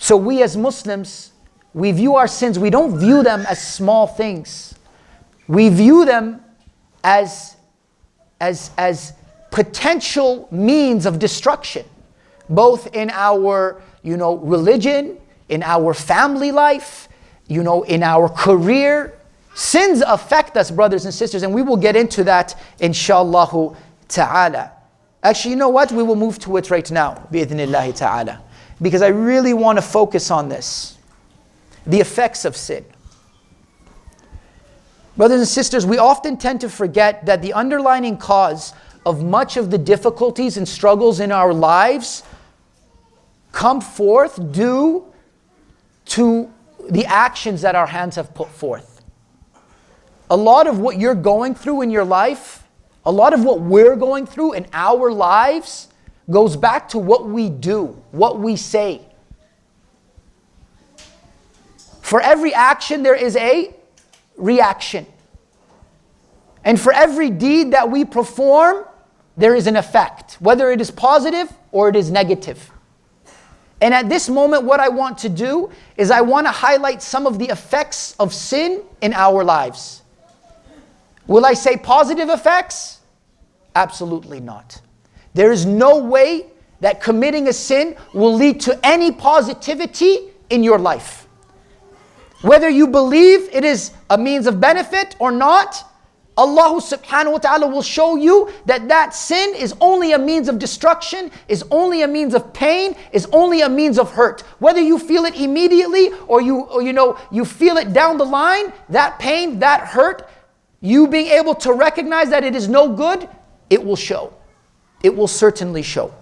So we as Muslims, we view our sins, we don't view them as small things. We view them as potential means of destruction, both in our, religion, in our family life, in our career. Sins affect us, brothers and sisters, and we will get into that, inshallah ta'ala. Actually, you know what? We will move to it right now, bi'idhnillahi ta'ala, because I really want to focus on this. The effects of sin. Brothers and sisters, we often tend to forget that the underlying cause of much of the difficulties and struggles in our lives come forth due to the actions that our hands have put forth. A lot of what you're going through in your life, a lot of what we're going through in our lives goes back to what we do, what we say. For every action, there is a reaction. And for every deed that we perform, there is an effect, whether it is positive or it is negative. And at this moment, what I want to do is I want to highlight some of the effects of sin in our lives. Will I say positive effects? Absolutely not. There is no way that committing a sin will lead to any positivity in your life. Whether you believe it is a means of benefit or not, Allah subhanahu wa ta'ala will show you that that sin is only a means of destruction, is only a means of pain, is only a means of hurt. Whether you feel it immediately or you feel it down the line, that pain, that hurt, you being able to recognize that it is no good, it will show. It will certainly show.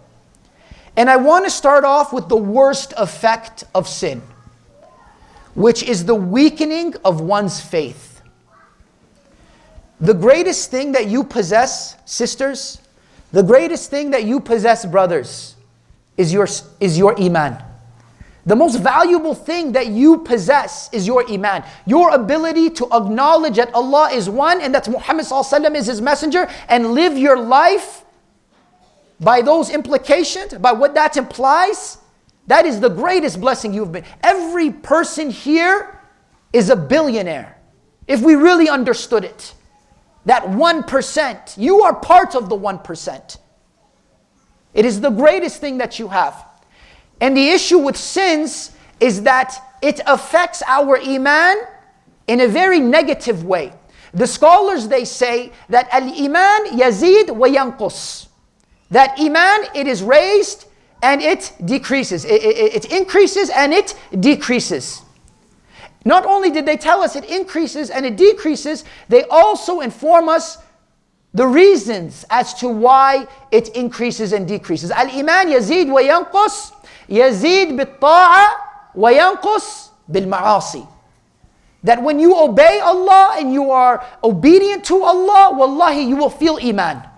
And I want to start off with the worst effect of sin, which is the weakening of one's faith. The greatest thing that you possess, sisters, the greatest thing that you possess, brothers, is your iman. The most valuable thing that you possess is your iman. Your ability to acknowledge that Allah is one and that Muhammad ﷺ is His messenger, and live your life by those implications, by what that implies. That is the greatest blessing you've been. Every person here is a billionaire, if we really understood it. That 1%, you are part of the 1%. It is the greatest thing that you have. And the issue with sins is that it affects our iman in a very negative way. The scholars, they say that al-iman yazid wa yanqus. That iman, it is raised and it decreases. It increases and it decreases. Not only did they tell us it increases and it decreases, they also inform us the reasons as to why it increases and decreases. Al-iman yazid wa yanqus, yazid bit-ta'a wa yanqus bil-ma'asi. That when you obey Allah and you are obedient to Allah, wallahi, you will feel iman.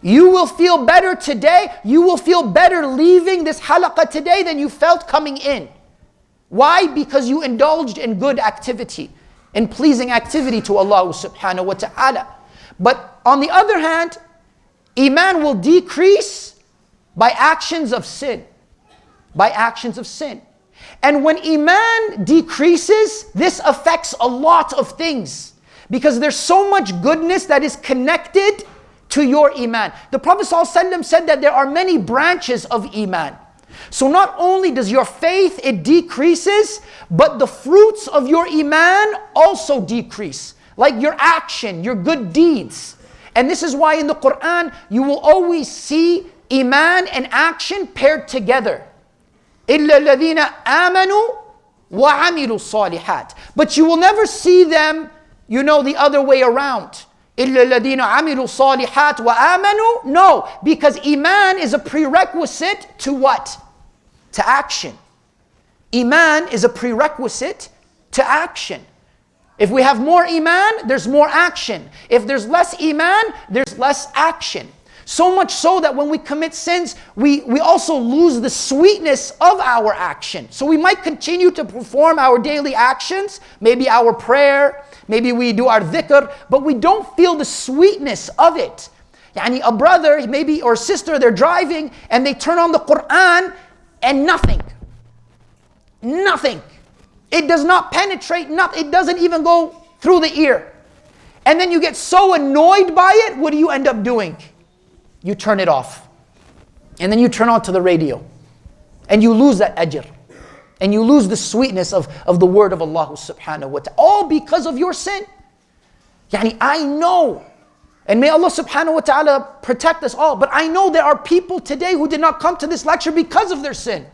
You will feel better today. You will feel better leaving this halaqah today than you felt coming in. Why? Because you indulged in good activity, in pleasing activity to Allah subhanahu wa ta'ala. But on the other hand, iman will decrease by actions of sin. By actions of sin. And when iman decreases, this affects a lot of things. Because there's so much goodness that is connected to your iman. The Prophet ﷺ said that there are many branches of iman. So not only does your faith, it decreases, but the fruits of your iman also decrease. Like your action, your good deeds. And this is why in the Quran, you will always see iman and action paired together. إِلَّا الَّذِينَ آمَنُوا وَعَمِلُوا الصَّالِحَاتِ. But you will never see them, the other way around. إِلَّا الَّذِينَ عَمِلُوا الصَّالِحَاتِ وَآمَنُوا. No, because iman is a prerequisite to what? To action. Iman is a prerequisite to action. If we have more iman, there's more action. If there's less iman, there's less action. So much so that when we commit sins, we also lose the sweetness of our action. So we might continue to perform our daily actions, maybe our prayer, maybe we do our dhikr, but we don't feel the sweetness of it. Yani a brother maybe or sister, they're driving and they turn on the Quran and nothing. Nothing. It does not penetrate, it doesn't even go through the ear. And then you get so annoyed by it, what do you end up doing? You turn it off. And then you turn on to the radio. And you lose that ajr. And you lose the sweetness of the word of Allah subhanahu wa ta'ala. All because of your sin. Yani I know, and may Allah subhanahu wa ta'ala protect us all, but I know there are people today who did not come to this lecture because of their sin.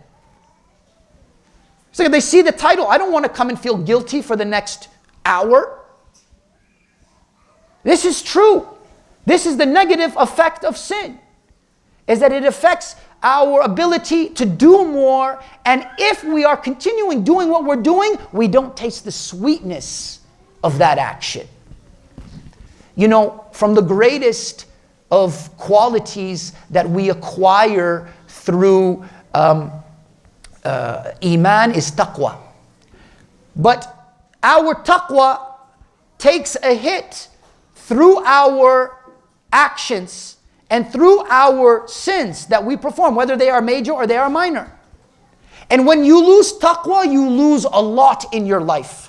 So they see the title, I don't want to come and feel guilty for the next hour. This is true. This is the negative effect of sin, is that it affects our ability to do more, and if we are continuing doing what we're doing, we don't taste the sweetness of that action. You know, from the greatest of qualities that we acquire through Iman is taqwa. But our taqwa takes a hit through our actions and through our sins that we perform, whether they are major or they are minor. And when you lose taqwa, you lose a lot in your life.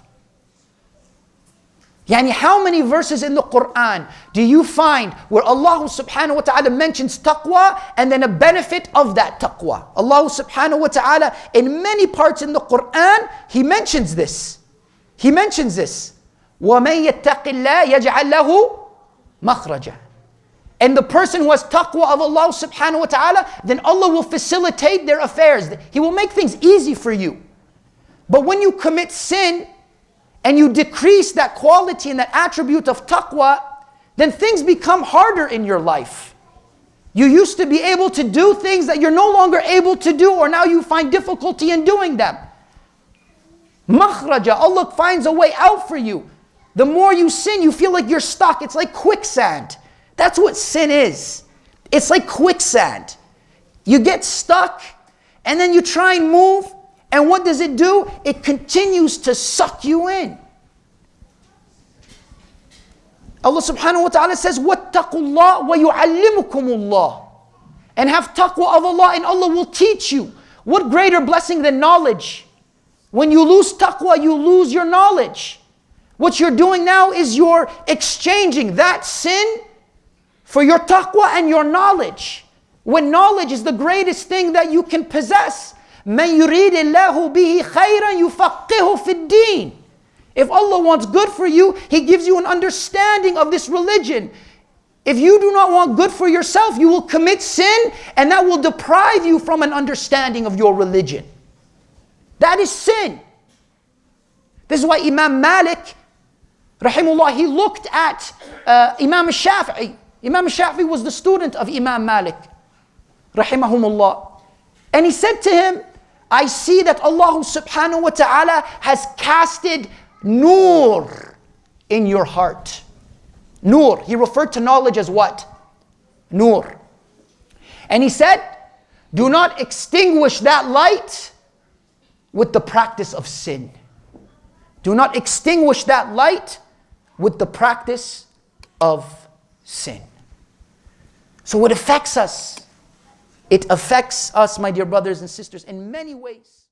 Yani how many verses in the Quran do you find where Allah subhanahu wa ta'ala mentions taqwa and then a benefit of that taqwa? Allah subhanahu wa ta'ala in many parts in the Quran, He mentions this. He mentions this. وَمَن يَتَّقِ اللَّهِ يَجْعَلْ لَهُ مَخْرَجًا. And the person who has taqwa of Allah subhanahu wa ta'ala, then Allah will facilitate their affairs. He will make things easy for you. But when you commit sin, and you decrease that quality and that attribute of taqwa, then things become harder in your life. You used to be able to do things that you're no longer able to do, or now you find difficulty in doing them. Makhraja, Allah finds a way out for you. The more you sin, you feel like you're stuck. It's like quicksand. That's what sin is. It's like quicksand. You get stuck, and then you try and move, and what does it do? It continues to suck you in. Allah subhanahu wa ta'ala says, وَاتَّقُوا اللَّهَ وَيُعَلِّمُكُمُ اللَّهُ. And have taqwa of Allah, and Allah will teach you. What greater blessing than knowledge? When you lose taqwa, you lose your knowledge. What you're doing now is you're exchanging that sin for your taqwa and your knowledge. When knowledge is the greatest thing that you can possess. مَنْ يُرِيدِ اللَّهُ بِهِ خَيْرًا يُفَقِّهُ فِي الدِّينِ. If Allah wants good for you, He gives you an understanding of this religion. If you do not want good for yourself, you will commit sin, and that will deprive you from an understanding of your religion. That is sin. This is why Imam Malik, rahimullah, he looked at Imam Shafi'i. Imam Shafi'i was the student of Imam Malik, rahimahumullah. And he said to him, I see that Allah subhanahu wa ta'ala has casted nur in your heart. Nur. He referred to knowledge as what? Nur. And he said, do not extinguish that light with the practice of sin. Do not extinguish that light with the practice of sin. So it affects us. It affects us, my dear brothers and sisters, in many ways.